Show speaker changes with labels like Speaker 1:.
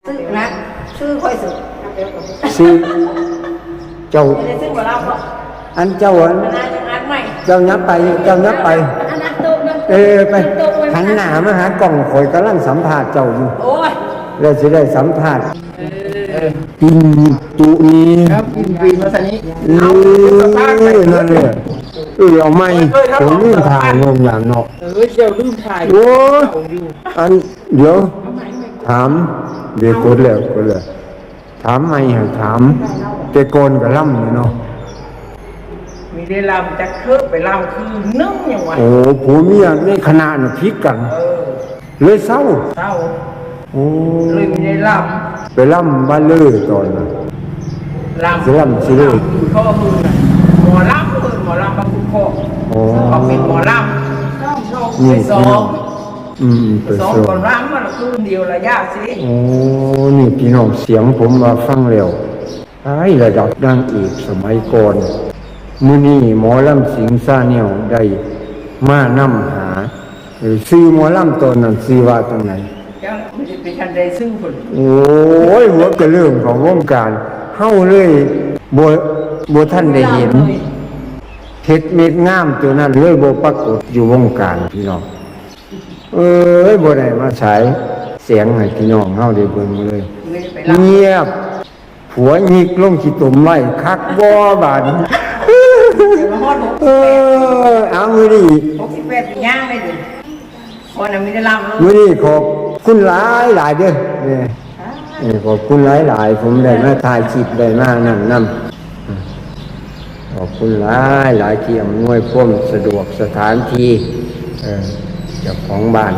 Speaker 1: ซื้อนะซื้อค่อยซื้อ
Speaker 2: ซื้อเจ้า
Speaker 1: ไม่ได้ซื้อมาเล่าเพราะ
Speaker 2: อันเจ้าอัน
Speaker 1: มันน่าจะอัดใหม่
Speaker 2: เจ้ายับไปเจ้ายับไป
Speaker 1: อันนั้นโต๊ะนั่น
Speaker 2: ไปหันหน้ามาหากล่องข่อยกำลังสัมภาษณ์เจ้าอยู่
Speaker 1: โอ้ย
Speaker 2: แล้วสิได้สัมภาษณ์กินจุนี้
Speaker 3: ครับกินปีมาสันนี้
Speaker 2: นั่นเนี่ยเอาไม่ผมลืมถ่ายงงอย่างเนาะ
Speaker 3: เจ้าลืมถ่าย
Speaker 2: โอ้อันเดี๋ยวถามเดี๋ยวกดแล้วถามไม่ถามเตโกนกับล่ำอยู่เนาะ
Speaker 3: มีได้ลำจะเคิบไปลำคือนึ่งอย่างวะ
Speaker 2: โอ้ผัวเมียในขณะน่ะพิษกันเลยเศร้าโอ้
Speaker 3: เลยมีได้ล
Speaker 2: ไปล่ำบ้านเลยตอนนั้น
Speaker 3: ลำ
Speaker 2: สิล่ำสิเลย
Speaker 3: ข้อมือหมอลำหมอลำบางคุโคเขาเป็นหมอลำไปซ้อม
Speaker 2: ไป
Speaker 3: ซ้อมก่อนร่างมันคืนเดียวระยะสิ
Speaker 2: โอ้นี่พี่น้องเสียงผมมาฟังแล้วไอ้ระดับนางเอกสมัยก่อนมื้อนี้หมอลำสิงซ่าแนวได้มานำหาซื้อหมอลำตอนนั้นซื้อว่าตรงไหน
Speaker 3: ไม่ได้ไปทันใดซื้อผล
Speaker 2: โอ้ยหัวกระเรื่องของวงการเฮาเลยบ่ท่านได้เห็นเฮ็ดเม็ดงามตัวนั้นเลยบ่ปรากฏอยู่วงการพี่น้องบ่ได้มาฉายเสียงให้พี่น้องเฮาได้เบิ่งเลยเงียบผัวหยิกลงขี้ตุ่มไว้คักบ่บาดเอามื้อนี้
Speaker 3: 68ย่างได้ดิคนน่ะมีได้ลำ
Speaker 2: มื้อนี้ขอบคุณหลายเด้อนี่ขอบคุณหลายผมได้มาถ่ายคลิปได้มานั่นนำขอบคุณหลายที่อำนวยความสะดวกสถานที่เจ้าของบ้าน